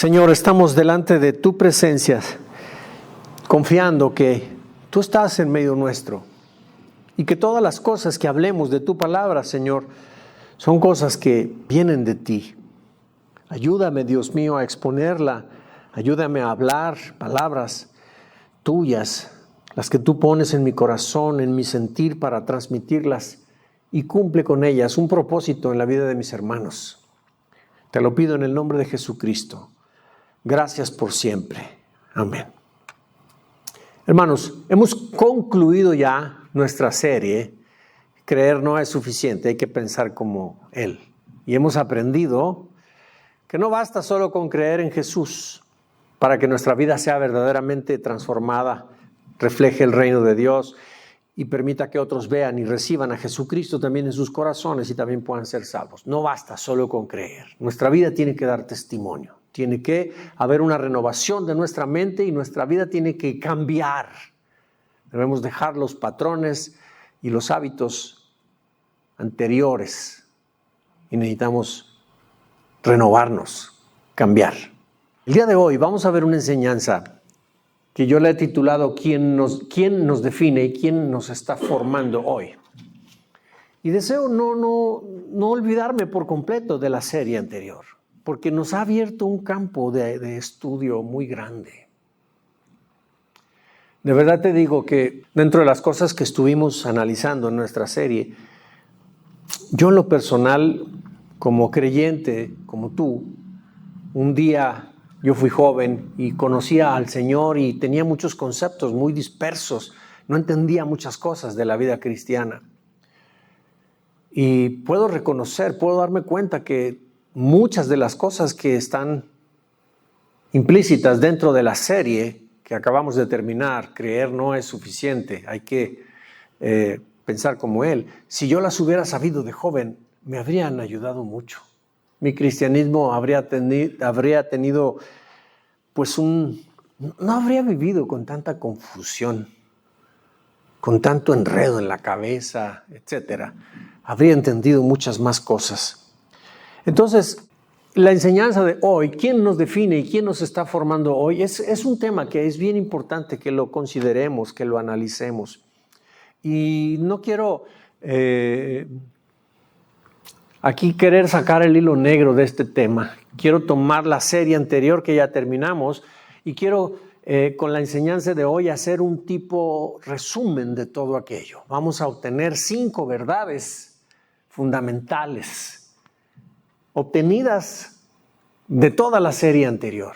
Señor, estamos delante de tu presencia, confiando que tú estás en medio nuestro y que todas las cosas que hablemos de tu palabra, Señor, son cosas que vienen de ti. Ayúdame, Dios mío, a exponerla. Ayúdame a hablar palabras tuyas, las que tú pones en mi corazón, en mi sentir, para transmitirlas, y cumple con ellas un propósito en la vida de mis hermanos. Te lo pido en el nombre de Jesucristo. Gracias por siempre. Amén. Hermanos, hemos concluido ya nuestra serie, Creer no es suficiente, hay que pensar como Él. Y hemos aprendido que no basta solo con creer en Jesús para que nuestra vida sea verdaderamente transformada, refleje el reino de Dios y permita que otros vean y reciban a Jesucristo también en sus corazones y también puedan ser salvos. No basta solo con creer. Nuestra vida tiene que dar testimonio. Tiene que haber una renovación de nuestra mente y nuestra vida tiene que cambiar. Debemos dejar los patrones y los hábitos anteriores y necesitamos renovarnos, cambiar. El día de hoy vamos a ver una enseñanza que yo le he titulado ¿Quién nos define y quién nos está formando hoy? Y deseo no olvidarme por completo de la serie anterior, porque nos ha abierto un campo de estudio muy grande. De verdad te digo que dentro de las cosas que estuvimos analizando en nuestra serie, yo en lo personal, como creyente, como tú, un día yo fui joven y conocía al Señor y tenía muchos conceptos muy dispersos, no entendía muchas cosas de la vida cristiana. Y puedo darme cuenta que muchas de las cosas que están implícitas dentro de la serie que acabamos de terminar, creer no es suficiente, hay que pensar como Él. Si yo las hubiera sabido de joven, me habrían ayudado mucho. Mi cristianismo habría tenido, pues no habría vivido con tanta confusión, con tanto enredo en la cabeza, etc. Habría entendido muchas más cosas. Entonces, la enseñanza de hoy, ¿quién nos define y quién nos está formando hoy? Es un tema que es bien importante que lo consideremos, que lo analicemos. Y no quiero aquí querer sacar el hilo negro de este tema. Quiero tomar la serie anterior que ya terminamos y quiero con la enseñanza de hoy hacer un tipo resumen de todo aquello. Vamos a obtener 5 verdades fundamentales obtenidas de toda la serie anterior.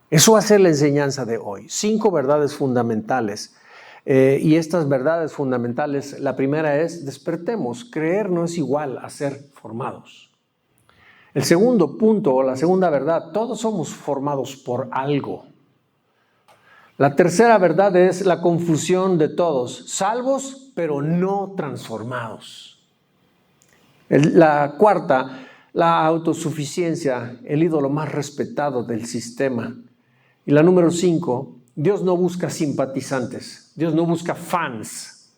Eso va a ser la enseñanza de hoy. 5 verdades fundamentales. Y estas verdades fundamentales, la primera es, despertemos. Creer no es igual a ser formados. El segundo punto, o la segunda verdad, todos somos formados por algo. La tercera verdad es la confusión de todos, salvos pero no transformados. La cuarta, la autosuficiencia, el ídolo más respetado del sistema. Y la número 5, Dios no busca simpatizantes, Dios no busca fans.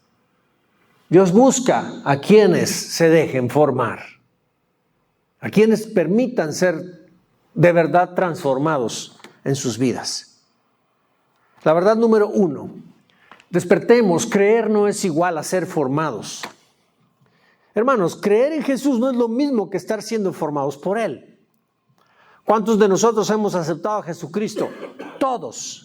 Dios busca a quienes se dejen formar, a quienes permitan ser de verdad transformados en sus vidas. La verdad número 1, despertemos, creer no es igual a ser formados. Hermanos, creer en Jesús no es lo mismo que estar siendo formados por Él. ¿Cuántos de nosotros hemos aceptado a Jesucristo? Todos.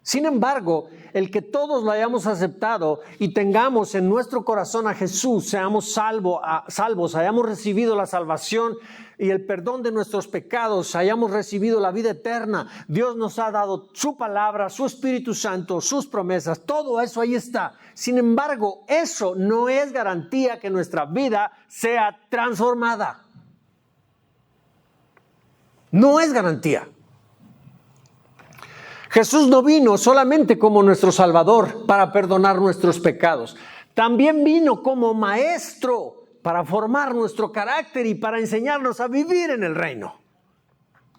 Sin embargo, el que todos lo hayamos aceptado y tengamos en nuestro corazón a Jesús, seamos salvos, hayamos recibido la salvación y el perdón de nuestros pecados, hayamos recibido la vida eterna, Dios nos ha dado su palabra, su Espíritu Santo, sus promesas, todo eso ahí está. Sin embargo, eso no es garantía que nuestra vida sea transformada. No es garantía. Jesús no vino solamente como nuestro Salvador para perdonar nuestros pecados. También vino como maestro para formar nuestro carácter y para enseñarnos a vivir en el reino.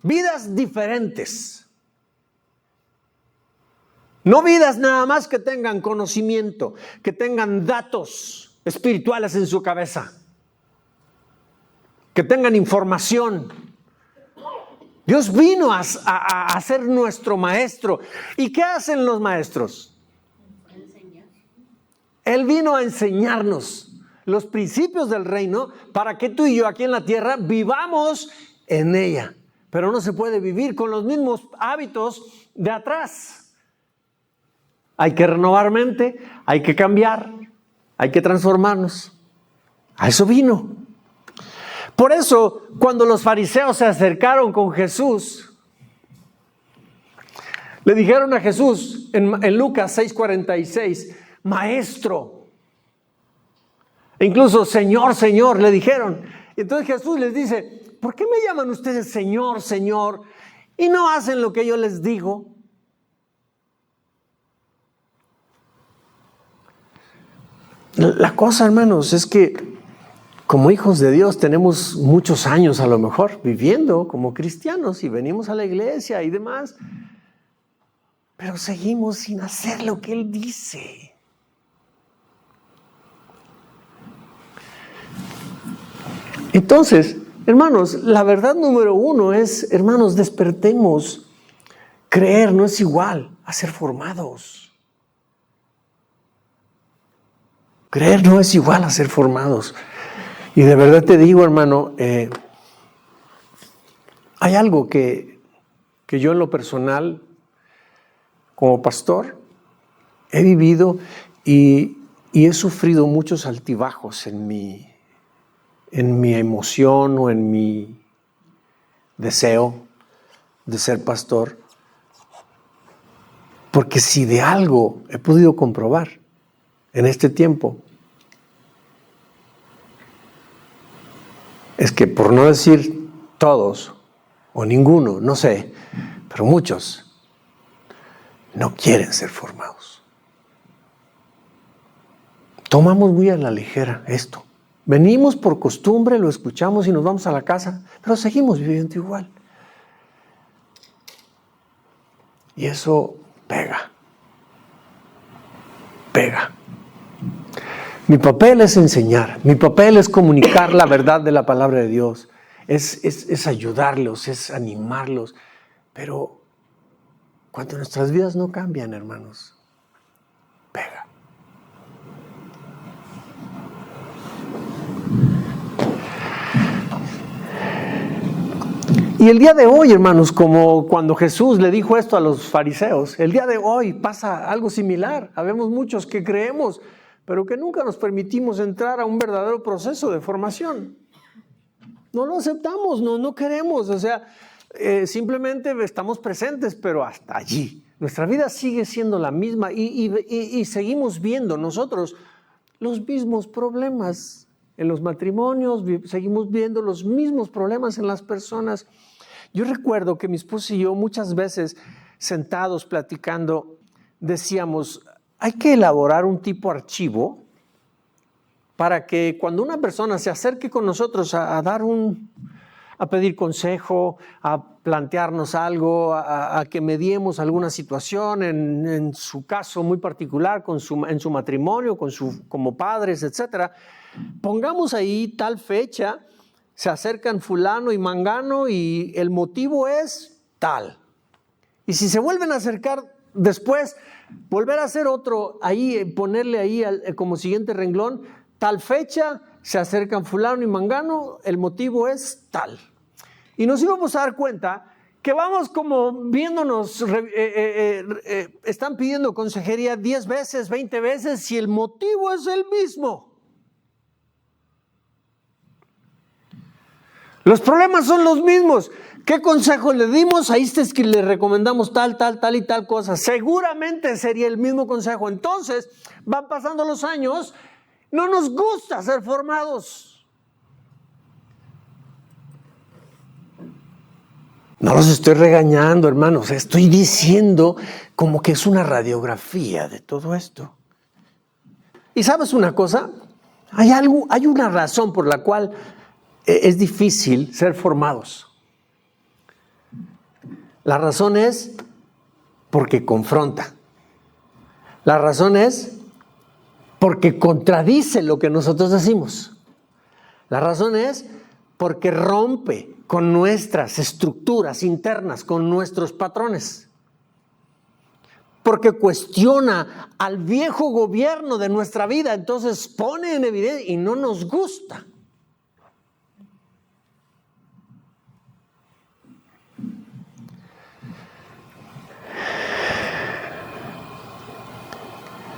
Vidas diferentes. No vidas nada más que tengan conocimiento, que tengan datos espirituales en su cabeza, que tengan información. Dios vino a ser nuestro maestro. ¿Y qué hacen los maestros? Él vino a enseñarnos los principios del reino para que tú y yo aquí en la tierra vivamos en ella. Pero no se puede vivir con los mismos hábitos de atrás. Hay que renovar mente, hay que cambiar, hay que transformarnos. A eso vino. Por eso, cuando los fariseos se acercaron con Jesús, le dijeron a Jesús en Lucas 6:46, Maestro. E incluso Señor, Señor, le dijeron. Y entonces Jesús les dice, ¿por qué me llaman ustedes Señor, Señor? Y no hacen lo que yo les digo. La cosa, hermanos, es que como hijos de Dios tenemos muchos años a lo mejor viviendo como cristianos y venimos a la iglesia y demás, pero seguimos sin hacer lo que Él dice. Entonces, hermanos, la verdad número uno es, hermanos, despertemos. Creer no es igual a ser formados. Creer no es igual a ser formados. Y de verdad te digo, hermano, hay algo que yo en lo personal, como pastor, he vivido y he sufrido muchos altibajos en mi emoción o en mi deseo de ser pastor. Porque si de algo he podido comprobar en este tiempo, es que por no decir todos o ninguno, no sé, pero muchos no quieren ser formados. Tomamos muy a la ligera esto. Venimos por costumbre, lo escuchamos y nos vamos a la casa, pero seguimos viviendo igual. Y eso pega. Mi papel es enseñar, mi papel es comunicar la verdad de la palabra de Dios, es ayudarlos, es animarlos, pero cuando nuestras vidas no cambian, hermanos, pega. Y el día de hoy, hermanos, como cuando Jesús le dijo esto a los fariseos, el día de hoy pasa algo similar. Habemos muchos que creemos, pero que nunca nos permitimos entrar a un verdadero proceso de formación. No lo aceptamos, no queremos, o sea, simplemente estamos presentes, pero hasta allí. Nuestra vida sigue siendo la misma y seguimos viendo nosotros los mismos problemas en los matrimonios, seguimos viendo los mismos problemas en las personas. Yo recuerdo que mi esposa y yo muchas veces sentados platicando decíamos, hay que elaborar un tipo archivo para que cuando una persona se acerque con nosotros a pedir consejo, a plantearnos algo, a que mediemos alguna situación, en su caso muy particular, en su matrimonio, como padres, etcétera, pongamos ahí tal fecha, se acercan fulano y mangano y el motivo es tal. Y si se vuelven a acercar después, volver a hacer otro, ahí ponerle ahí como siguiente renglón, tal fecha, se acercan fulano y mangano, el motivo es tal. Y nos íbamos a dar cuenta que vamos como viéndonos, están pidiendo consejería 10 veces, 20 veces, si el motivo es el mismo. Los problemas son los mismos. ¿Qué consejo le dimos? Ahí está, es que le recomendamos tal y tal cosa. Seguramente sería el mismo consejo. Entonces, van pasando los años, no nos gusta ser formados. No los estoy regañando, hermanos. Estoy diciendo como que es una radiografía de todo esto. ¿Y sabes una cosa? Hay una razón por la cual es difícil ser formados. La razón es porque confronta. La razón es porque contradice lo que nosotros decimos. La razón es porque rompe con nuestras estructuras internas, con nuestros patrones. Porque cuestiona al viejo gobierno de nuestra vida, entonces pone en evidencia y no nos gusta.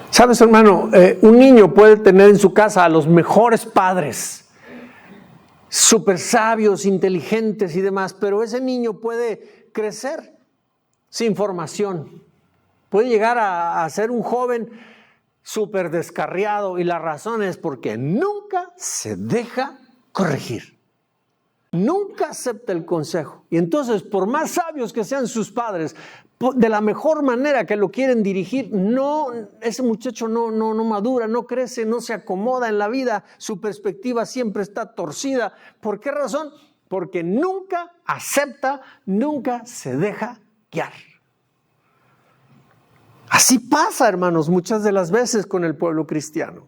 Sabes, hermano, un niño puede tener en su casa a los mejores padres, súper sabios, inteligentes y demás, pero ese niño puede crecer sin formación. Puede llegar a ser un joven súper descarriado, y la razón es porque nunca se deja corregir. Nunca acepta el consejo. Y entonces, por más sabios que sean sus padres, de la mejor manera que lo quieren dirigir, ese muchacho no madura, no crece, no se acomoda en la vida, su perspectiva siempre está torcida. ¿Por qué razón? Porque nunca acepta, nunca se deja guiar. Así pasa, hermanos, muchas de las veces con el pueblo cristiano.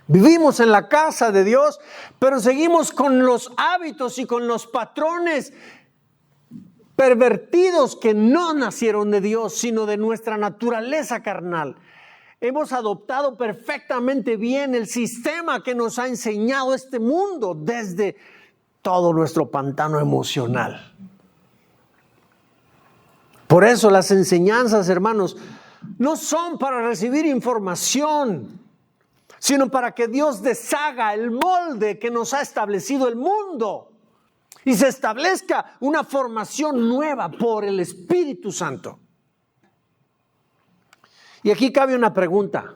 Vivimos en la casa de Dios, pero seguimos con los hábitos y con los patrones pervertidos que no nacieron de Dios, sino de nuestra naturaleza carnal. Hemos adoptado perfectamente bien el sistema que nos ha enseñado este mundo desde todo nuestro pantano emocional. Por eso las enseñanzas, hermanos, no son para recibir información, sino para que Dios deshaga el molde que nos ha establecido el mundo y se establezca una formación nueva por el Espíritu Santo. Y aquí cabe una pregunta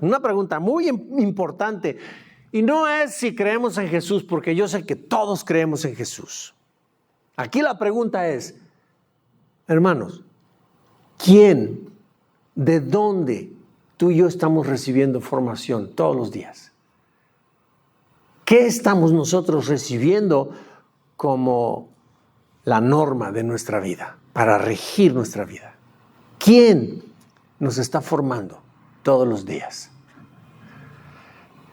muy importante, y no es si creemos en Jesús, porque yo sé que todos creemos en Jesús. Aquí la pregunta es, hermanos, ¿quién, de dónde tú y yo estamos recibiendo formación todos los días? ¿Qué estamos nosotros recibiendo como la norma de nuestra vida, para regir nuestra vida? ¿Quién nos está formando todos los días?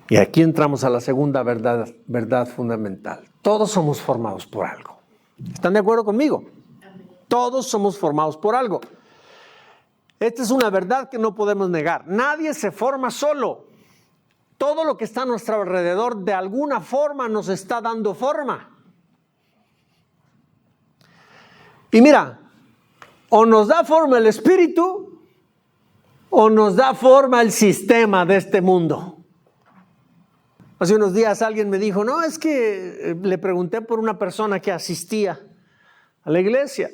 Y aquí entramos a la segunda verdad fundamental. Todos somos formados por algo. ¿Están de acuerdo conmigo? Todos somos formados por algo. Esta es una verdad que no podemos negar. Nadie se forma solo. Todo lo que está a nuestro alrededor de alguna forma nos está dando forma. Y mira, o nos da forma el espíritu o nos da forma el sistema de este mundo. Hace unos días alguien me dijo, no, es que le pregunté por una persona que asistía a la iglesia.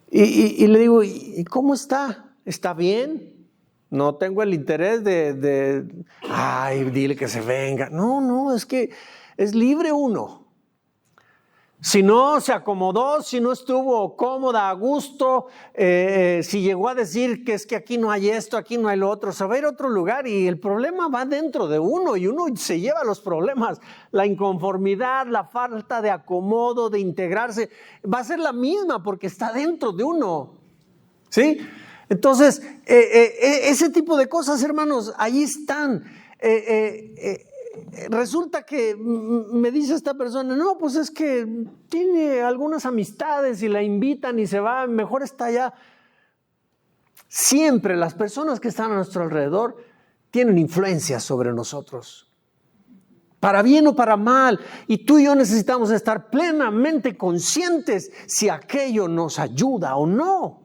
Y le digo, ¿y cómo está? ¿Está bien? No tengo el interés ay, dile que se venga. No, es que es libre uno. Si no se acomodó, si no estuvo cómoda, a gusto, si llegó a decir que es que aquí no hay esto, aquí no hay lo otro, se va a ir a otro lugar y el problema va dentro de uno y uno se lleva los problemas. La inconformidad, la falta de acomodo, de integrarse, va a ser la misma porque está dentro de uno. ¿Sí? Entonces, ese tipo de cosas, hermanos, ahí están. Resulta que me dice esta persona, no, pues es que tiene algunas amistades y la invitan y se va, mejor está allá. Siempre las personas que están a nuestro alrededor tienen influencia sobre nosotros, para bien o para mal, y tú y yo necesitamos estar plenamente conscientes si aquello nos ayuda o no.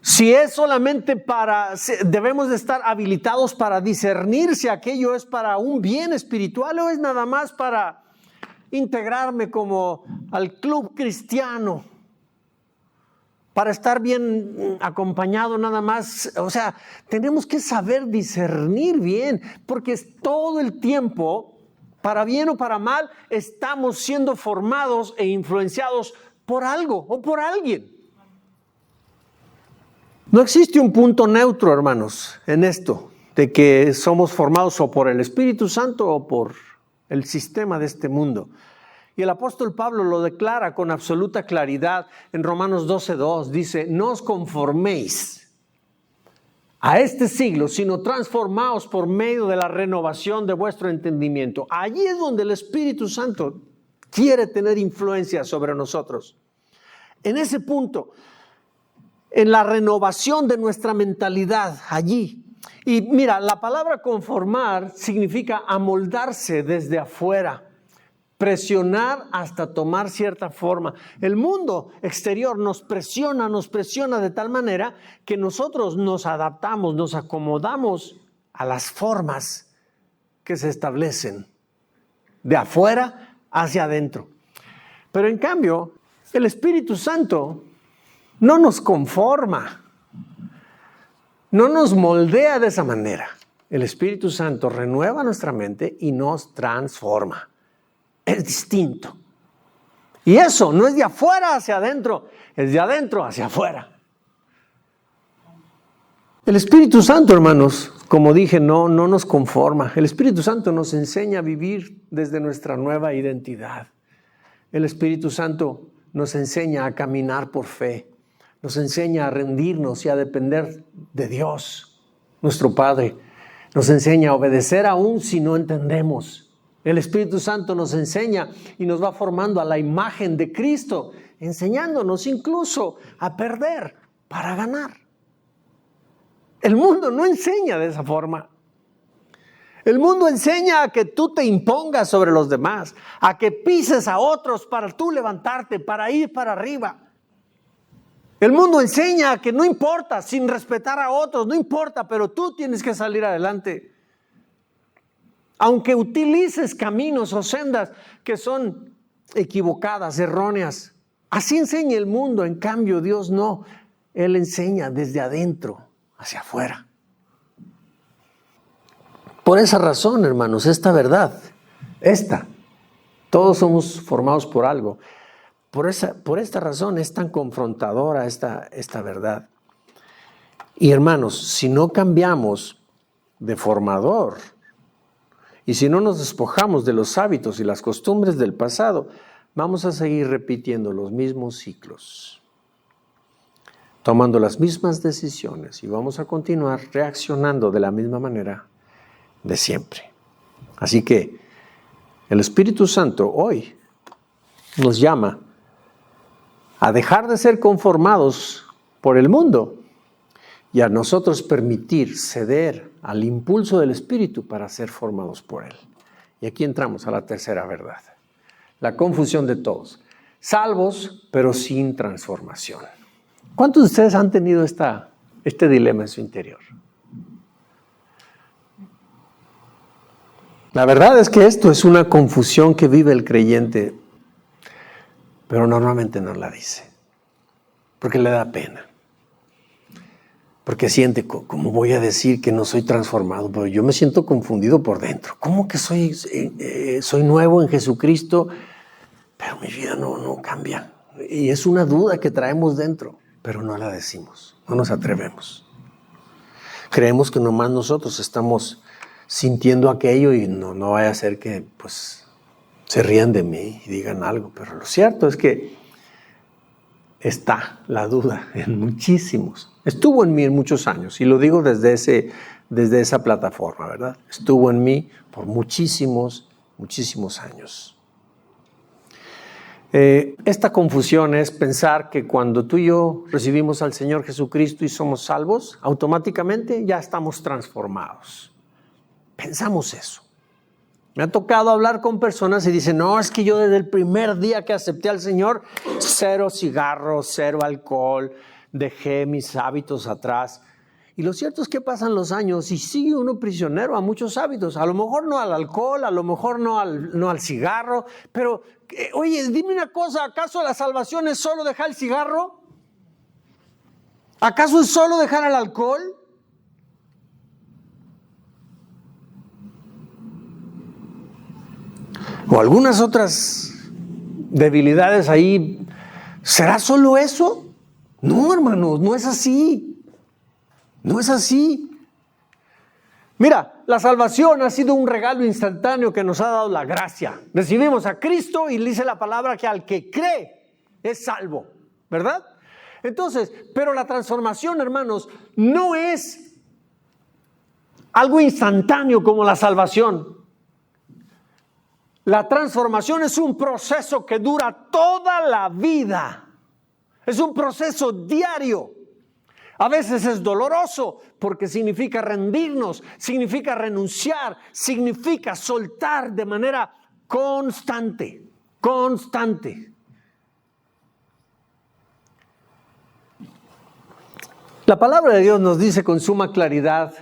Si es solamente debemos de estar habilitados para discernir si aquello es para un bien espiritual o es nada más para integrarme como al club cristiano, para estar bien acompañado nada más. O sea, tenemos que saber discernir bien, porque todo el tiempo, para bien o para mal, estamos siendo formados e influenciados por algo o por alguien. No existe un punto neutro, hermanos, en esto, de que somos formados o por el Espíritu Santo o por el sistema de este mundo. Y el apóstol Pablo lo declara con absoluta claridad en Romanos 12:2. Dice, no os conforméis a este siglo, sino transformaos por medio de la renovación de vuestro entendimiento. Allí es donde el Espíritu Santo quiere tener influencia sobre nosotros. En ese punto, en la renovación de nuestra mentalidad allí. Y mira, la palabra conformar significa amoldarse desde afuera, presionar hasta tomar cierta forma. El mundo exterior nos presiona de tal manera que nosotros nos adaptamos, nos acomodamos a las formas que se establecen de afuera hacia adentro. Pero en cambio, el Espíritu Santo no nos conforma, no nos moldea de esa manera. El Espíritu Santo renueva nuestra mente y nos transforma. Es distinto. Y eso no es de afuera hacia adentro, es de adentro hacia afuera. El Espíritu Santo, hermanos, como dije, no nos conforma. El Espíritu Santo nos enseña a vivir desde nuestra nueva identidad. El Espíritu Santo nos enseña a caminar por fe. Nos enseña a rendirnos y a depender de Dios, nuestro Padre. Nos enseña a obedecer aún si no entendemos. El Espíritu Santo nos enseña y nos va formando a la imagen de Cristo, enseñándonos incluso a perder para ganar. El mundo no enseña de esa forma. El mundo enseña a que tú te impongas sobre los demás, a que pises a otros para tú levantarte, para ir para arriba. El mundo enseña a que no importa, sin respetar a otros, no importa, pero tú tienes que salir adelante. Aunque utilices caminos o sendas que son equivocadas, erróneas. Así enseña el mundo, en cambio Dios no. Él enseña desde adentro hacia afuera. Por esa razón, hermanos, esta verdad, todos somos formados por algo. Por esta razón es tan confrontadora esta verdad. Y hermanos, si no cambiamos de formador y si no nos despojamos de los hábitos y las costumbres del pasado, vamos a seguir repitiendo los mismos ciclos, tomando las mismas decisiones y vamos a continuar reaccionando de la misma manera de siempre. Así que el Espíritu Santo hoy nos llama a dejar de ser conformados por el mundo y a nosotros permitir ceder al impulso del Espíritu para ser formados por Él. Y aquí entramos a la tercera verdad, la confusión de todos. Salvos, pero sin transformación. ¿Cuántos de ustedes han tenido este dilema en su interior? La verdad es que esto es una confusión que vive el creyente, pero normalmente no la dice, porque le da pena, porque siente, ¿cómo voy a decir que no soy transformado? Pero yo me siento confundido por dentro. ¿Cómo que soy nuevo en Jesucristo, pero mi vida no cambia? Y es una duda que traemos dentro, pero no la decimos, no nos atrevemos. Creemos que nomás nosotros estamos sintiendo aquello y no vaya a ser que se rían de mí y digan algo. Pero lo cierto es que está la duda en muchísimos. Estuvo en mí en muchos años y lo digo desde esa plataforma, ¿verdad? Estuvo en mí por muchísimos años. Esta confusión es pensar que cuando tú y yo recibimos al Señor Jesucristo y somos salvos, automáticamente ya estamos transformados. Pensamos eso. Me ha tocado hablar con personas y dicen, no, es que yo desde el primer día que acepté al Señor, 0 cigarros, 0 alcohol, dejé mis hábitos atrás. Y lo cierto es que pasan los años y sigue uno prisionero a muchos hábitos. A lo mejor no al alcohol, a lo mejor no al cigarro, pero oye, dime una cosa, ¿acaso la salvación es solo dejar el cigarro? ¿Acaso es solo dejar el alcohol? O algunas otras debilidades ahí. ¿Será solo eso? No, hermanos, no es así. No es así. Mira, la salvación ha sido un regalo instantáneo que nos ha dado la gracia. Recibimos a Cristo y dice la palabra que al que cree es salvo, ¿verdad? Entonces, pero la transformación, hermanos, no es algo instantáneo como la salvación. La transformación es un proceso que dura toda la vida. Es un proceso diario. A veces es doloroso porque significa rendirnos, significa renunciar, significa soltar de manera constante. La palabra de Dios nos dice con suma claridad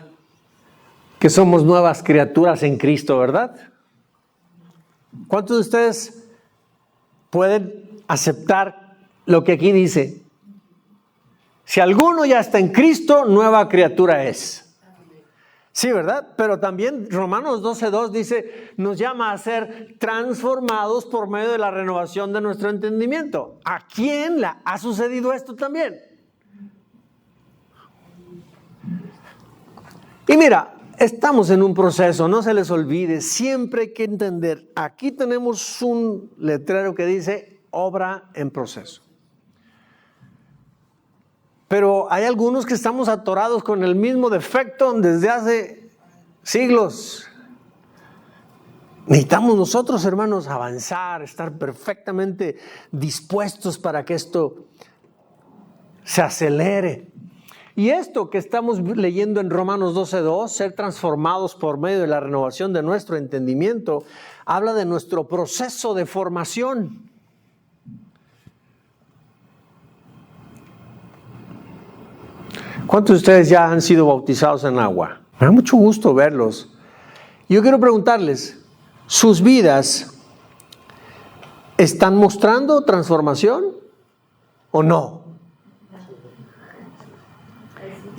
que somos nuevas criaturas en Cristo, ¿verdad? ¿Cuántos de ustedes pueden aceptar lo que aquí dice? Si alguno ya está en Cristo, nueva criatura es. Sí, ¿verdad? Pero también Romanos 12:2 dice, nos llama a ser transformados por medio de la renovación de nuestro entendimiento. ¿A quién le ha sucedido esto también? Y mira, estamos en un proceso, no se les olvide, siempre hay que entender, aquí tenemos un letrero que dice obra en proceso. Pero hay algunos que estamos atorados con el mismo defecto desde hace siglos. Necesitamos nosotros, hermanos, avanzar, estar perfectamente dispuestos para que esto se acelere. Y esto que estamos leyendo en Romanos 12:2, ser transformados por medio de la renovación de nuestro entendimiento, habla de nuestro proceso de formación. ¿Cuántos de ustedes ya han sido bautizados en agua? Me da mucho gusto verlos. Yo quiero preguntarles, ¿sus vidas están mostrando transformación o no?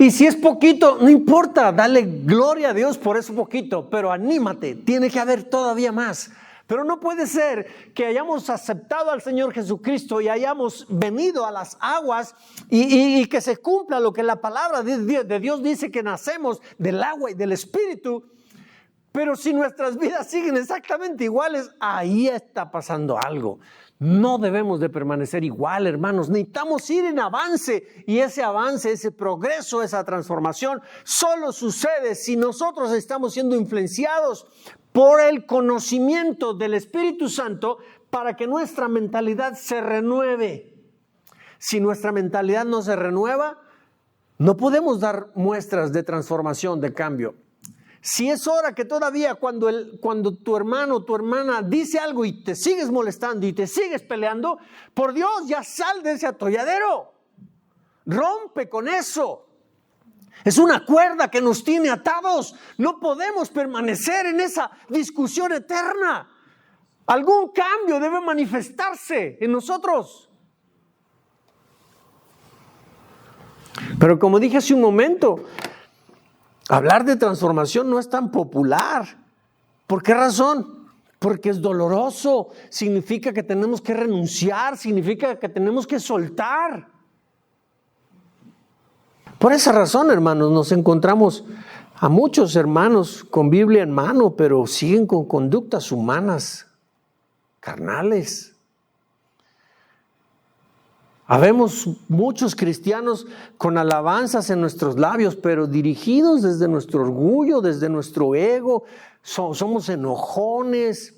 Y si es poquito, no importa, dale gloria a Dios por eso poquito, pero anímate, tiene que haber todavía más. Pero no puede ser que hayamos aceptado al Señor Jesucristo y hayamos venido a las aguas y que se cumpla lo que la palabra de Dios dice, que nacemos del agua y del Espíritu. Pero si nuestras vidas siguen exactamente iguales, ahí está pasando algo. No debemos de permanecer igual, hermanos. Necesitamos ir en avance, y ese avance, ese progreso, esa transformación solo sucede si nosotros estamos siendo influenciados por el conocimiento del Espíritu Santo para que nuestra mentalidad se renueve. Si nuestra mentalidad no se renueva, no podemos dar muestras de transformación, de cambio. Si es hora que todavía cuando tu hermano o tu hermana dice algo y te sigues molestando y te sigues peleando, por Dios, ya sal de ese atolladero. Rompe con eso. Es una cuerda que nos tiene atados. No podemos permanecer en esa discusión eterna. Algún cambio debe manifestarse en nosotros. Pero como dije hace un momento, hablar de transformación no es tan popular. ¿Por qué razón? Porque es doloroso. Significa que tenemos que renunciar. Significa que tenemos que soltar. Por esa razón, hermanos, nos encontramos a muchos hermanos con Biblia en mano, pero siguen con conductas humanas, carnales. Habemos muchos cristianos con alabanzas en nuestros labios, pero dirigidos desde nuestro orgullo, desde nuestro ego. Somos enojones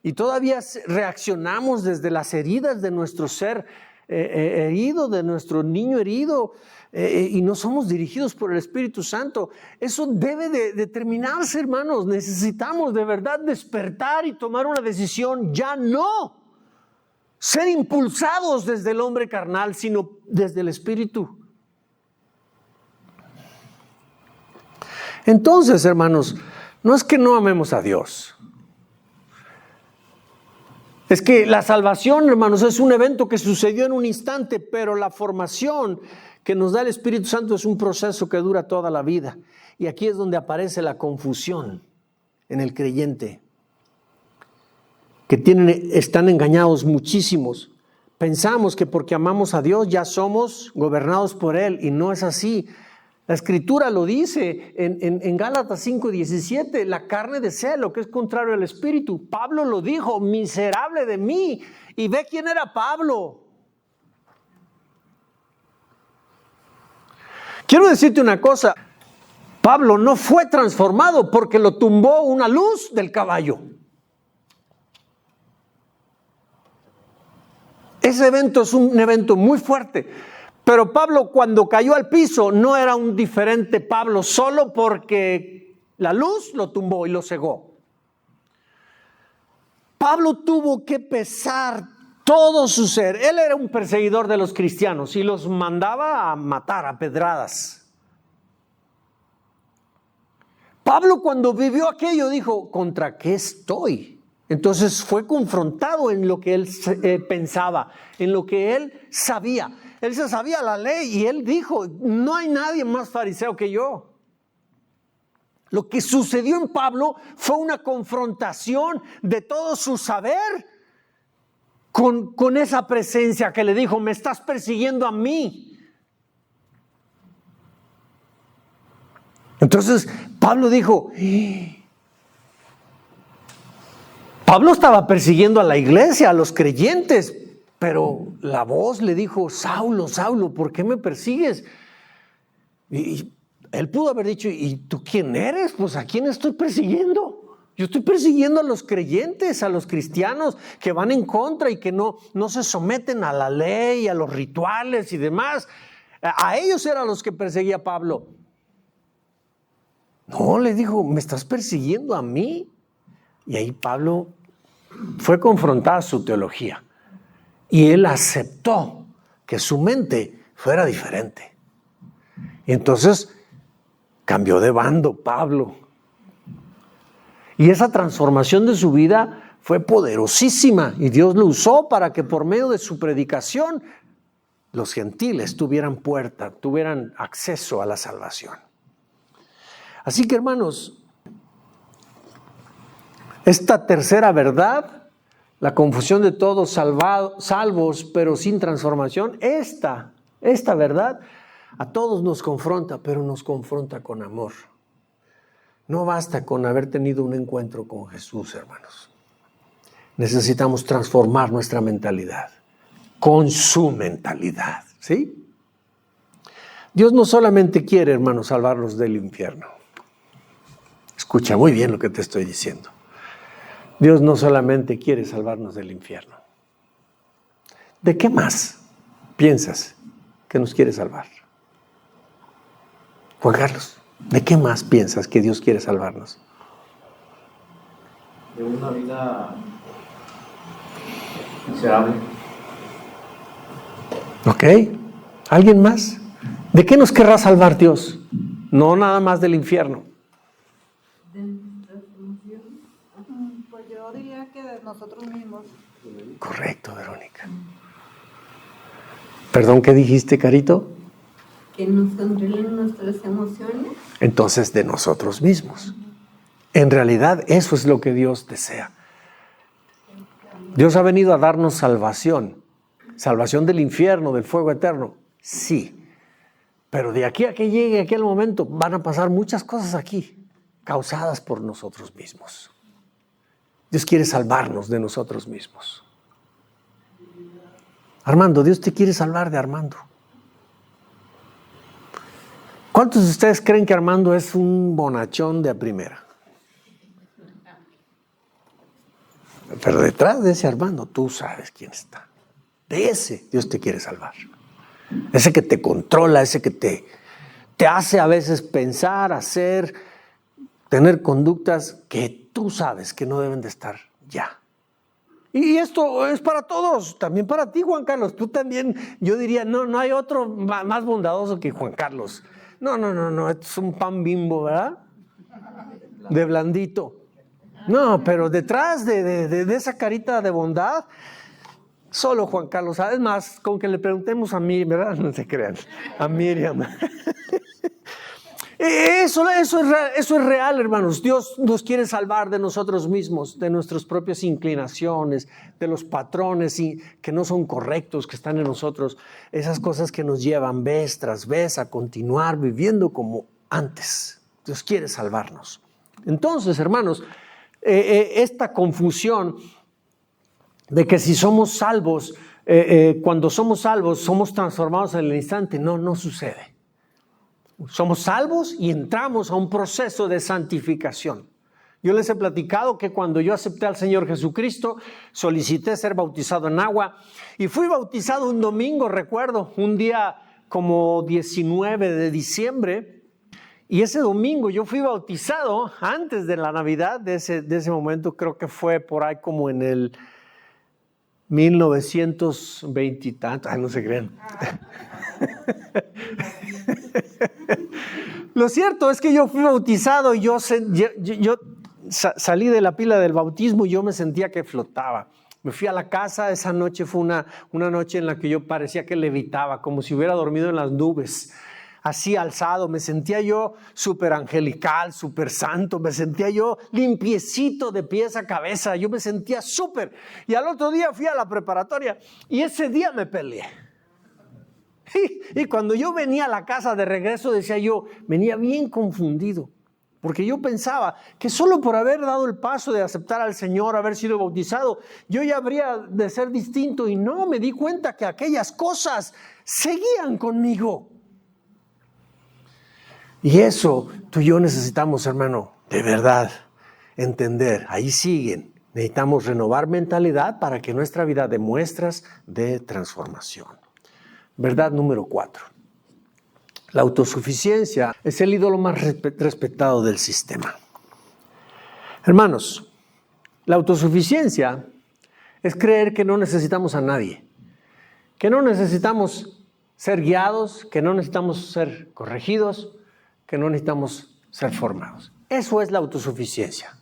y todavía reaccionamos desde las heridas de nuestro ser herido, de nuestro niño herido, y no somos dirigidos por el Espíritu Santo. Eso debe de terminarse, hermanos. Necesitamos de verdad despertar y tomar una decisión. Ya no ser impulsados desde el hombre carnal, sino desde el Espíritu. Entonces, hermanos, no es que no amemos a Dios. Es que la salvación, hermanos, es un evento que sucedió en un instante, pero la formación que nos da el Espíritu Santo es un proceso que dura toda la vida. Y aquí es donde aparece la confusión en el creyente, que están engañados muchísimos. Pensamos que porque amamos a Dios ya somos gobernados por Él, y no es así. La Escritura lo dice en Gálatas 5:17, la carne desea lo que es contrario al Espíritu. Pablo lo dijo, miserable de mí. Y ve quién era Pablo. Quiero decirte una cosa, Pablo no fue transformado porque lo tumbó una luz del caballo. Ese evento es un evento muy fuerte. Pero Pablo, cuando cayó al piso, no era un diferente Pablo solo porque la luz lo tumbó y lo cegó. Pablo tuvo que pesar todo su ser. Él era un perseguidor de los cristianos y los mandaba a matar a pedradas. Pablo, cuando vivió aquello, dijo: ¿contra qué estoy? Entonces fue confrontado en lo que él pensaba, en lo que él sabía. Él se sabía la ley y él dijo: no hay nadie más fariseo que yo. Lo que sucedió en Pablo fue una confrontación de todo su saber con esa presencia que le dijo: me estás persiguiendo a mí. Entonces Pablo dijo, Pablo estaba persiguiendo a la iglesia, a los creyentes, pero la voz le dijo: Saulo, Saulo, ¿por qué me persigues? Y él pudo haber dicho: ¿y tú quién eres? Pues ¿a quién estoy persiguiendo? Yo estoy persiguiendo a los creyentes, a los cristianos que van en contra y que no se someten a la ley, a los rituales y demás. A ellos eran los que perseguía Pablo. No, le dijo: ¿me estás persiguiendo a mí? Y ahí Pablo fue confrontada su teología. Y él aceptó que su mente fuera diferente. Y entonces cambió de bando Pablo. Y esa transformación de su vida fue poderosísima. Y Dios lo usó para que por medio de su predicación los gentiles tuvieran puerta, tuvieran acceso a la salvación. Así que, hermanos, esta tercera verdad, la confusión de todos salvos pero sin transformación, esta verdad a todos nos confronta, pero nos confronta con amor. No basta con haber tenido un encuentro con Jesús, hermanos. Necesitamos transformar nuestra mentalidad con su mentalidad, ¿sí? Dios no solamente quiere, hermanos, salvarnos del infierno. Escucha muy bien lo que te estoy diciendo. Dios no solamente quiere salvarnos del infierno. ¿De qué más piensas que nos quiere salvar? Juan Carlos, ¿de qué más piensas que Dios quiere salvarnos? De una vida miserable. ¿Ok? ¿Alguien más? ¿De qué nos querrá salvar Dios? No nada más del infierno. ¿De nuestras emociones? Pues yo diría que de nosotros mismos. Correcto, Verónica. ¿Perdón, qué dijiste, Carito? Que nos controlen nuestras emociones. Entonces, de nosotros mismos. En realidad, eso es lo que Dios desea. Dios ha venido a darnos salvación. Salvación del infierno, del fuego eterno. Sí. Pero de aquí a que llegue aquel momento, van a pasar muchas cosas aquí, causadas por nosotros mismos. Dios quiere salvarnos de nosotros mismos. Armando, Dios te quiere salvar de Armando. ¿Cuántos de ustedes creen que Armando es un bonachón de a primera? Pero detrás de ese Armando, tú sabes quién está. De ese Dios te quiere salvar. Ese que te controla, ese que te hace a veces pensar, hacer, tener conductas que tú sabes que no deben de estar ya. Y esto es para todos, también para ti, Juan Carlos. Tú también, yo diría, no hay otro más bondadoso que Juan Carlos. No, esto es un pan Bimbo, ¿verdad? De blandito. No, pero detrás de esa carita de bondad, solo Juan Carlos. ¿Sabes más? Con que le preguntemos a mí, ¿verdad? No se crean. A Miriam. Eso es real, hermanos. Dios nos quiere salvar de nosotros mismos, de nuestras propias inclinaciones, de los patrones que no son correctos, que están en nosotros. Esas cosas que nos llevan vez tras vez a continuar viviendo como antes. Dios quiere salvarnos. Entonces, hermanos, esta confusión de que si somos salvos, cuando somos salvos, somos transformados en el instante, no sucede. Somos salvos y entramos a un proceso de santificación. Yo les he platicado que cuando yo acepté al Señor Jesucristo, solicité ser bautizado en agua y fui bautizado un domingo, recuerdo, un día como 19 de diciembre. Y ese domingo yo fui bautizado antes de la Navidad, de ese momento, creo que fue por ahí como en el 1920 y tantos, no se crean. Lo cierto es que yo fui bautizado y yo salí de la pila del bautismo y yo me sentía que flotaba. Me fui a la casa, esa noche fue una noche en la que yo parecía que levitaba, como si hubiera dormido en las nubes. Así alzado, me sentía yo súper angelical, súper santo, me sentía yo limpiecito de pies a cabeza, yo me sentía súper. Y al otro día fui a la preparatoria y ese día me peleé. Y cuando yo venía a la casa de regreso, decía yo, venía bien confundido. Porque yo pensaba que solo por haber dado el paso de aceptar al Señor, haber sido bautizado, yo ya habría de ser distinto. Y no, me di cuenta que aquellas cosas seguían conmigo. Y eso tú y yo necesitamos, hermano, de verdad, entender. Ahí siguen. Necesitamos renovar mentalidad para que nuestra vida dé muestras de transformación. Verdad número 4. La autosuficiencia es el ídolo más respetado del sistema. Hermanos, la autosuficiencia es creer que no necesitamos a nadie, que no necesitamos ser guiados, que no necesitamos ser corregidos, que no necesitamos ser formados. Eso es la autosuficiencia.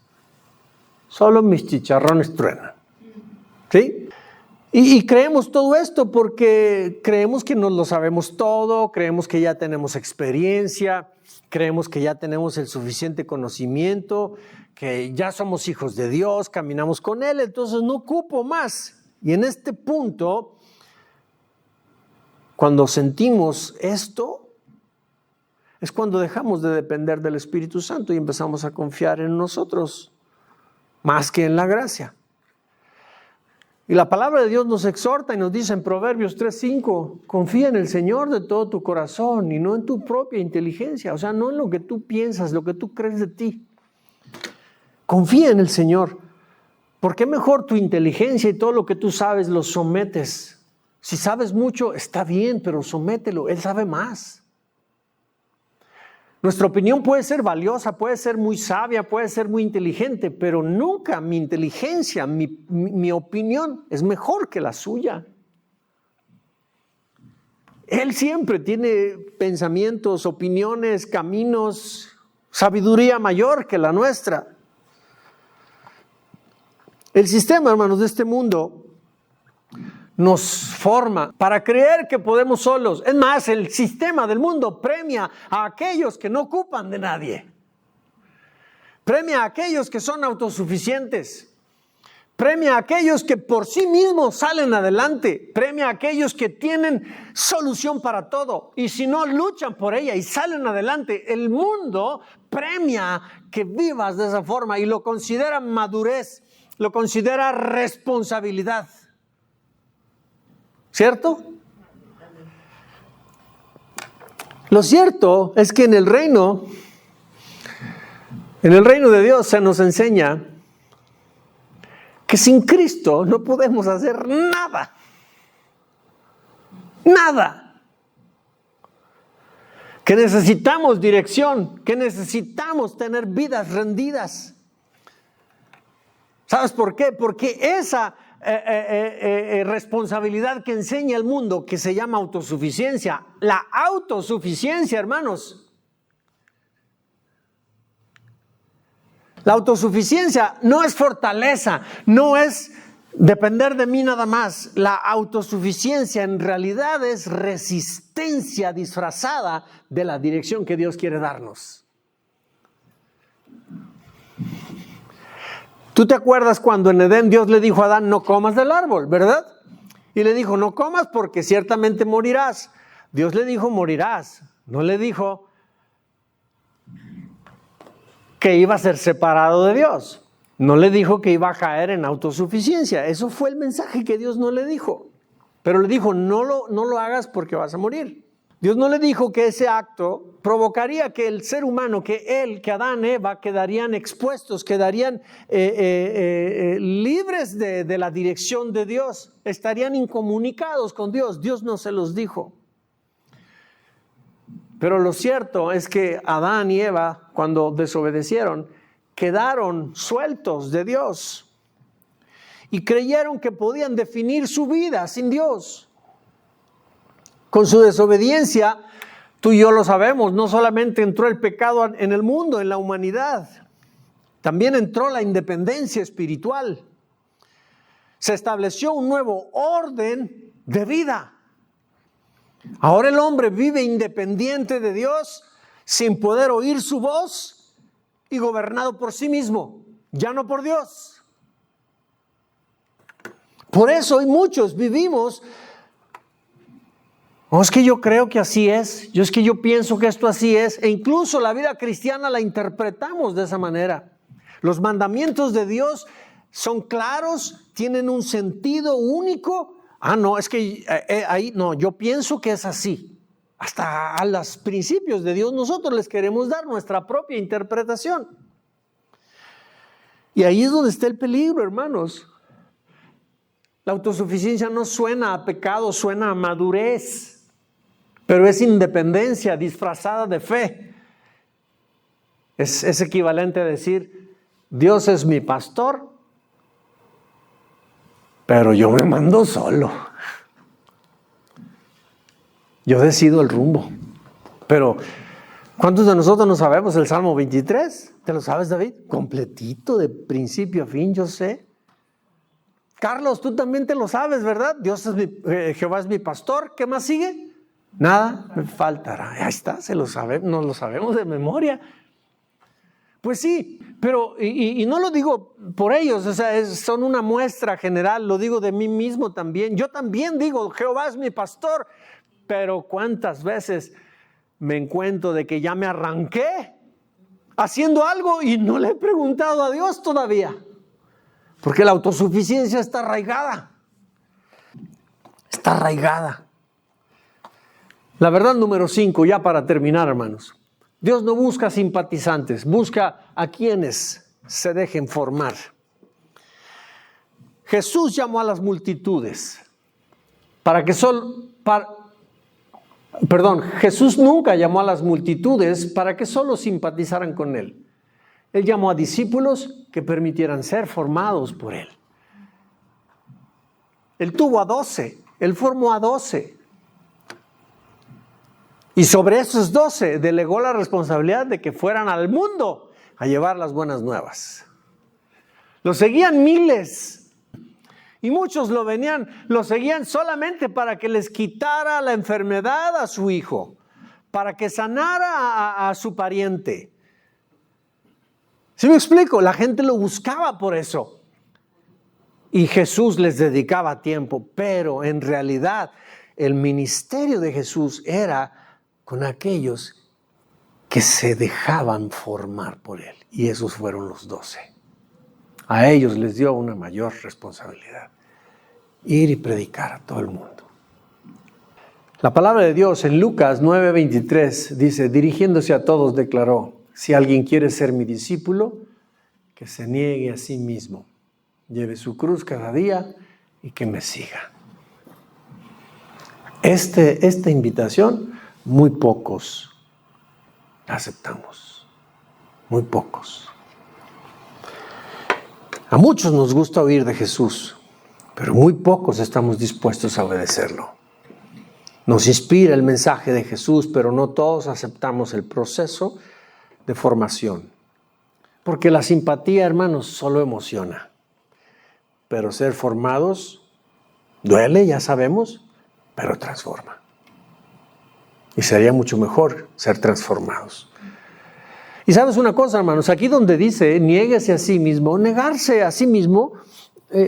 Solo mis chicharrones truenan. ¿Sí? Y creemos todo esto porque creemos que nos lo sabemos todo, creemos que ya tenemos experiencia, creemos que ya tenemos el suficiente conocimiento, que ya somos hijos de Dios, caminamos con Él, entonces no ocupo más. Y en este punto, cuando sentimos esto, es cuando dejamos de depender del Espíritu Santo y empezamos a confiar en nosotros, más que en la gracia. Y la palabra de Dios nos exhorta y nos dice en Proverbios 3:5, confía en el Señor de todo tu corazón y no en tu propia inteligencia, o sea, no en lo que tú piensas, lo que tú crees de ti. Confía en el Señor, porque mejor tu inteligencia y todo lo que tú sabes lo sometes. Si sabes mucho, está bien, pero somételo, Él sabe más. Nuestra opinión puede ser valiosa, puede ser muy sabia, puede ser muy inteligente, pero nunca mi inteligencia, mi opinión es mejor que la suya. Él siempre tiene pensamientos, opiniones, caminos, sabiduría mayor que la nuestra. El sistema, hermanos, de este mundo nos forma para creer que podemos solos. Es más, el sistema del mundo premia a aquellos que no ocupan de nadie. Premia a aquellos que son autosuficientes. Premia a aquellos que por sí mismos salen adelante. Premia a aquellos que tienen solución para todo. Y si no luchan por ella y salen adelante, el mundo premia que vivas de esa forma y lo considera madurez, lo considera responsabilidad. ¿Cierto? Lo cierto es que en el reino de Dios se nos enseña que sin Cristo no podemos hacer nada. Nada. Que necesitamos dirección, que necesitamos tener vidas rendidas. ¿Sabes por qué? Porque esa responsabilidad que enseña el mundo, que se llama autosuficiencia, la autosuficiencia, hermanos. La autosuficiencia no es fortaleza, no es depender de mí nada más. La autosuficiencia en realidad es resistencia disfrazada de la dirección que Dios quiere darnos. ¿Tú te acuerdas cuando en Edén Dios le dijo a Adán, no comas del árbol, ¿verdad? Y le dijo, no comas porque ciertamente morirás. Dios le dijo, morirás. No le dijo que iba a ser separado de Dios. No le dijo que iba a caer en autosuficiencia. Eso fue el mensaje que Dios no le dijo. Pero le dijo, no lo hagas porque vas a morir. Dios no le dijo que ese acto provocaría que el ser humano, que Adán, Eva, quedarían expuestos, quedarían libres de la dirección de Dios, estarían incomunicados con Dios. Dios no se los dijo. Pero lo cierto es que Adán y Eva, cuando desobedecieron, quedaron sueltos de Dios y creyeron que podían definir su vida sin Dios. Con su desobediencia, tú y yo lo sabemos, no solamente entró el pecado en el mundo, en la humanidad, también entró la independencia espiritual. Se estableció un nuevo orden de vida. Ahora el hombre vive independiente de Dios, sin poder oír su voz y gobernado por sí mismo, ya no por Dios. Por eso hoy muchos vivimos, es que yo creo que así es, es que yo pienso que esto así es, e incluso la vida cristiana la interpretamos de esa manera. Los mandamientos de Dios son claros, tienen un sentido único. No, es que ahí no, yo pienso que es así. Hasta a los principios de Dios nosotros les queremos dar nuestra propia interpretación. Y ahí es donde está el peligro, hermanos. La autosuficiencia no suena a pecado, suena a madurez. Pero es independencia disfrazada de fe. Es equivalente a decir, Dios es mi pastor, pero yo me mando solo. Yo decido el rumbo. Pero, ¿cuántos de nosotros no sabemos el Salmo 23? ¿Te lo sabes, David? Completito, de principio a fin, yo sé. Carlos, tú también te lo sabes, ¿verdad? Jehová es mi pastor. ¿Qué más sigue? Nada me faltará. Ahí está, nos lo sabemos de memoria. Pues sí, pero y no lo digo por ellos, o sea, son una muestra general, lo digo de mí mismo también. Yo también digo, Jehová es mi pastor, pero ¿cuántas veces me encuentro de que ya me arranqué haciendo algo y no le he preguntado a Dios todavía? Porque la autosuficiencia está arraigada. Está arraigada. La verdad número 5, ya para terminar, hermanos. Dios no busca simpatizantes, busca a quienes se dejen formar. Jesús llamó a las multitudes Jesús nunca llamó a las multitudes para que solo simpatizaran con Él. Él llamó a discípulos que permitieran ser formados por Él. Él tuvo a 12, Él formó a 12. Y sobre esos 12 delegó la responsabilidad de que fueran al mundo a llevar las buenas nuevas. Lo seguían miles. Y muchos lo seguían solamente para que les quitara la enfermedad a su hijo, para que sanara a su pariente. ¿Sí me explico? La gente lo buscaba por eso. Y Jesús les dedicaba tiempo, pero en realidad el ministerio de Jesús era con aquellos que se dejaban formar por Él. Y esos fueron los 12. A ellos les dio una mayor responsabilidad. Ir y predicar a todo el mundo. La palabra de Dios en Lucas 9:23 dice, dirigiéndose a todos declaró, si alguien quiere ser mi discípulo, que se niegue a sí mismo, lleve su cruz cada día y que me siga. Esta invitación, muy pocos la aceptamos. Muy pocos. A muchos nos gusta oír de Jesús, pero muy pocos estamos dispuestos a obedecerlo. Nos inspira el mensaje de Jesús, pero no todos aceptamos el proceso de formación. Porque la simpatía, hermanos, solo emociona. Pero ser formados duele, ya sabemos, pero transforma. Y sería mucho mejor ser transformados. Y sabes una cosa, hermanos, aquí donde dice, niéguese a sí mismo, negarse a sí mismo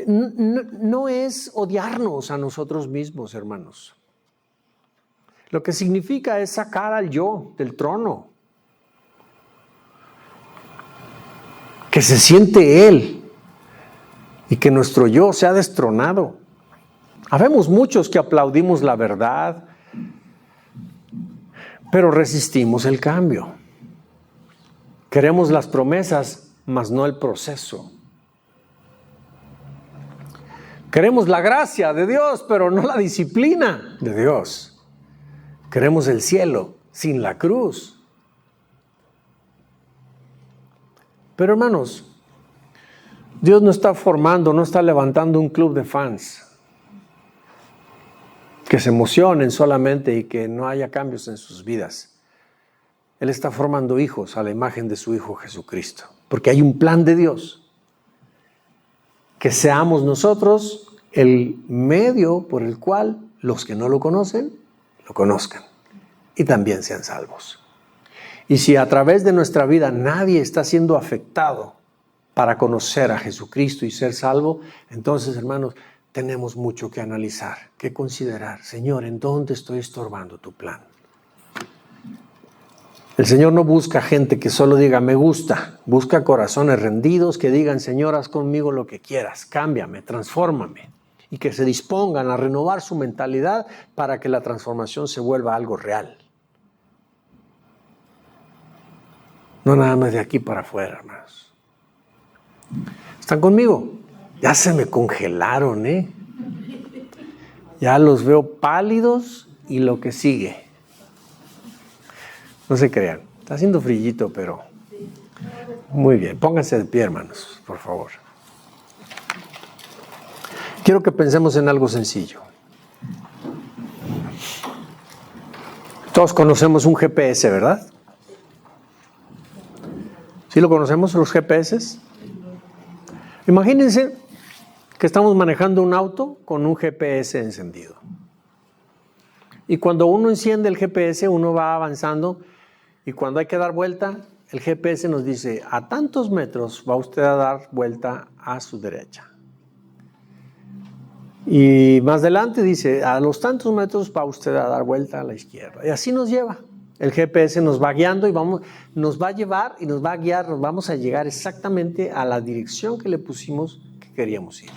no es odiarnos a nosotros mismos, hermanos. Lo que significa es sacar al yo del trono. Que se siente Él y que nuestro yo sea destronado. Habemos muchos que aplaudimos la verdad, Pero resistimos el cambio. Queremos las promesas, mas no el proceso. Queremos la gracia de Dios, pero no la disciplina de Dios. Queremos el cielo sin la cruz. Pero hermanos, Dios no está formando, no está levantando un club de fans que se emocionen solamente y que no haya cambios en sus vidas. Él está formando hijos a la imagen de su Hijo Jesucristo, porque hay un plan de Dios. Que seamos nosotros el medio por el cual los que no lo conocen, lo conozcan y también sean salvos. Y si a través de nuestra vida nadie está siendo afectado para conocer a Jesucristo y ser salvo, entonces, hermanos, tenemos mucho que analizar, que considerar. Señor, ¿en dónde estoy estorbando tu plan? El Señor no busca gente que solo diga me gusta, busca corazones rendidos que digan, Señor, haz conmigo lo que quieras, cámbiame, transfórmame, y que se dispongan a renovar su mentalidad para que la transformación se vuelva algo real. No nada más de aquí para afuera, hermanos. ¿Están conmigo? Ya se me congelaron, ¿eh? Ya los veo pálidos y lo que sigue. No se crean, está haciendo frillito, pero muy bien. Pónganse de pie, hermanos, por favor. Quiero que pensemos en algo sencillo. Todos conocemos un GPS, ¿verdad? ¿Sí lo conocemos, los GPS? Imagínense que estamos manejando un auto con un GPS encendido. Y cuando uno enciende el GPS, uno va avanzando y cuando hay que dar vuelta, el GPS nos dice, a tantos metros va usted a dar vuelta a su derecha. Y más adelante dice, a los tantos metros va usted a dar vuelta a la izquierda. Y así nos lleva. El GPS nos va guiando y nos va a llevar y nos va a guiar, nos vamos a llegar exactamente a la dirección que le pusimos que queríamos ir.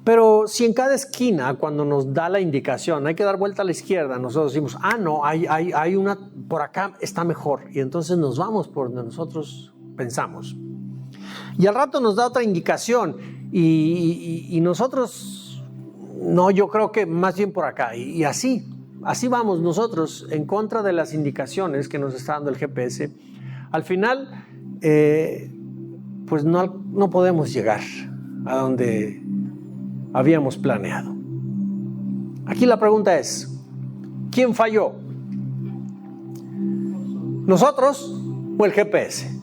Pero si en cada esquina, cuando nos da la indicación, hay que dar vuelta a la izquierda, nosotros decimos, no, hay una, por acá está mejor. Y entonces nos vamos por donde nosotros pensamos. Y al rato nos da otra indicación y nosotros, no, yo creo que más bien por acá. Y así vamos nosotros en contra de las indicaciones que nos está dando el GPS. Al final, pues no podemos llegar a donde habíamos planeado. Aquí la pregunta es, ¿quién falló? ¿Nosotros o el GPS?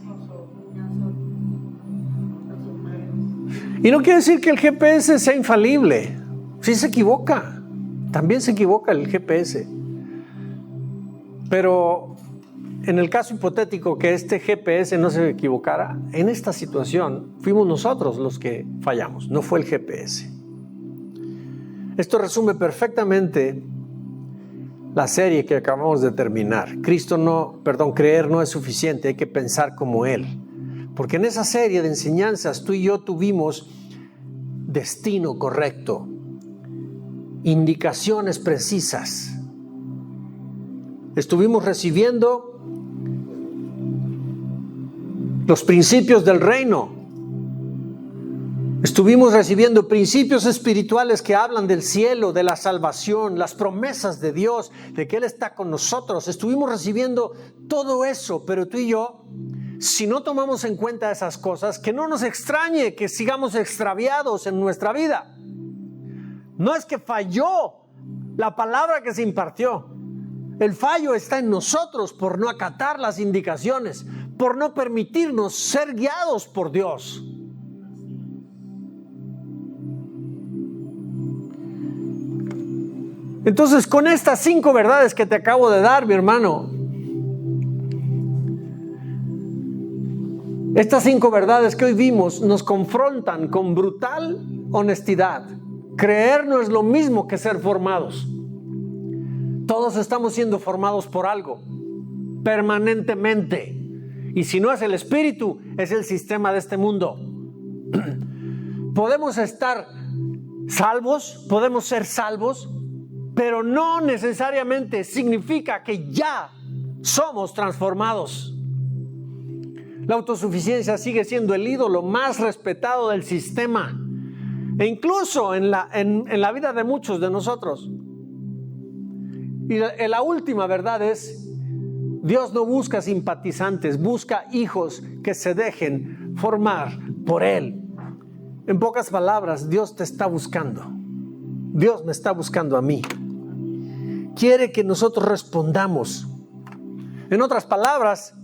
Y no quiere decir que el GPS sea infalible. Sí se equivoca. También se equivoca el GPS. Pero en el caso hipotético que este GPS no se equivocara, en esta situación fuimos nosotros los que fallamos, no fue el GPS. Esto resume perfectamente la serie que acabamos de terminar. Creer no es suficiente, hay que pensar como Él. Porque en esa serie de enseñanzas tú y yo tuvimos destino correcto, indicaciones precisas. Estuvimos recibiendo los principios del reino. Estuvimos recibiendo principios espirituales que hablan del cielo, de la salvación, las promesas de Dios, de que Él está con nosotros. Estuvimos recibiendo todo eso, pero tú y yo, si no tomamos en cuenta esas cosas, que no nos extrañe que sigamos extraviados en nuestra vida. No es que falló la palabra que se impartió. El fallo está en nosotros por no acatar las indicaciones, por no permitirnos ser guiados por Dios. Entonces, con estas 5 verdades que te acabo de dar, mi hermano, estas 5 verdades que hoy vimos nos confrontan con brutal honestidad. Creer no es lo mismo que ser formados. Todos estamos siendo formados por algo, permanentemente. Y si no es el espíritu, es el sistema de este mundo. Podemos estar salvos, podemos ser salvos, pero no necesariamente significa que ya somos transformados. La autosuficiencia sigue siendo el ídolo más respetado del sistema, e incluso en la vida de muchos de nosotros. Y la última verdad es: Dios no busca simpatizantes, busca hijos que se dejen formar por Él. En pocas palabras, Dios te está buscando. Dios me está buscando a mí. Quiere que nosotros respondamos. En otras palabras,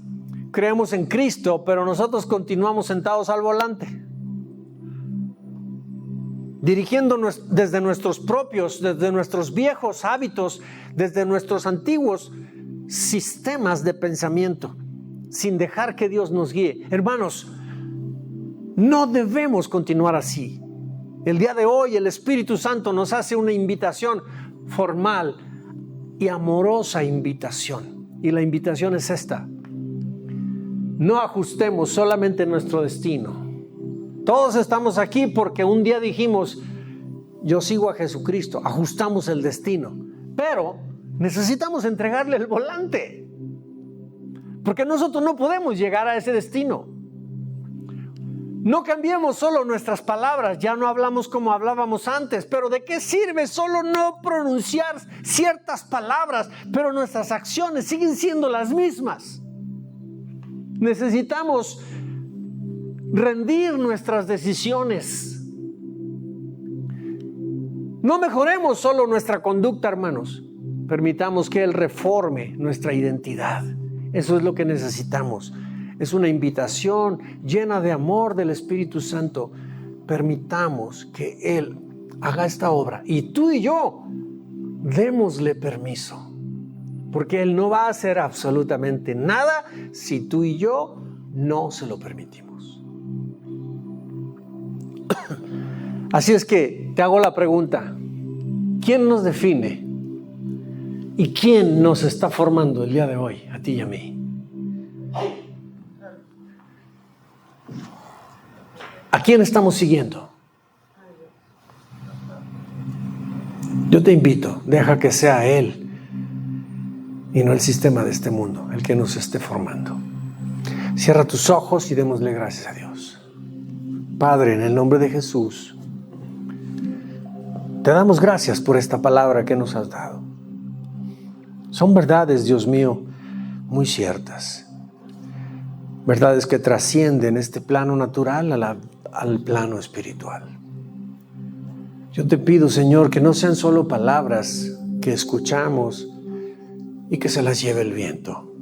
creemos en Cristo, pero nosotros continuamos sentados al volante, dirigiéndonos desde desde nuestros viejos hábitos, desde nuestros antiguos sistemas de pensamiento, sin dejar que Dios nos guíe. Hermanos, no debemos continuar así. El día de hoy el Espíritu Santo nos hace una invitación formal y amorosa invitación. Y la invitación es esta: no ajustemos solamente nuestro destino. Todos estamos aquí porque un día dijimos: yo sigo a Jesucristo. Ajustamos el destino, pero necesitamos entregarle el volante, porque nosotros no podemos llegar a ese destino. No cambiemos solo nuestras palabras, ya no hablamos como hablábamos antes, pero ¿de qué sirve solo no pronunciar ciertas palabras, pero nuestras acciones siguen siendo las mismas? Necesitamos rendir nuestras decisiones. No mejoremos solo nuestra conducta, hermanos. Permitamos que Él reforme nuestra identidad. Eso es lo que necesitamos. Es una invitación llena de amor del Espíritu Santo. Permitamos que Él haga esta obra. Y tú y yo, démosle permiso. Porque Él no va a hacer absolutamente nada si tú y yo no se lo permitimos. Así es que te hago la pregunta: ¿quién nos define? ¿Y quién nos está formando el día de hoy, a ti y a mí? ¿A quién estamos siguiendo? Yo te invito, deja que sea Él y no el sistema de este mundo el que nos esté formando. Cierra tus ojos y démosle gracias a Dios. Padre, en el nombre de Jesús, te damos gracias por esta palabra que nos has dado. Son verdades, Dios mío, muy ciertas. Verdades que trascienden este plano natural al plano espiritual. Yo te pido, Señor, que no sean solo palabras que escuchamos y que se las lleve el viento.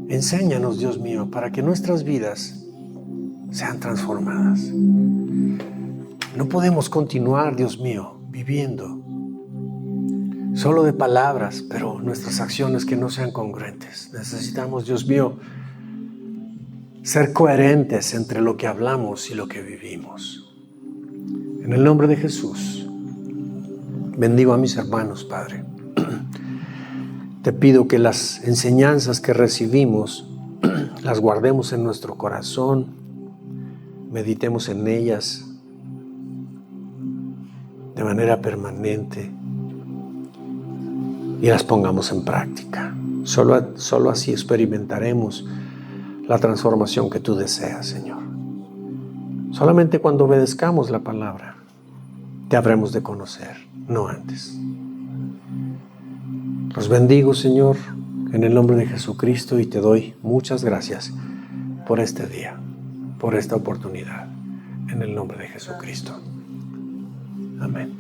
Enséñanos, Dios mío, para que nuestras vidas sean transformadas. No podemos continuar, Dios mío, viviendo solo de palabras, pero nuestras acciones que no sean congruentes. Necesitamos, Dios mío, ser coherentes entre lo que hablamos y lo que vivimos. En el nombre de Jesús, bendigo a mis hermanos, Padre. Te pido que las enseñanzas que recibimos las guardemos en nuestro corazón, meditemos en ellas de manera permanente y las pongamos en práctica. Solo así experimentaremos la transformación que tú deseas, Señor. Solamente cuando obedezcamos la palabra te habremos de conocer, no antes. Los bendigo, Señor, en el nombre de Jesucristo, y te doy muchas gracias por este día, por esta oportunidad, en el nombre de Jesucristo. Amén.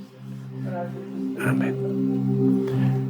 Amén.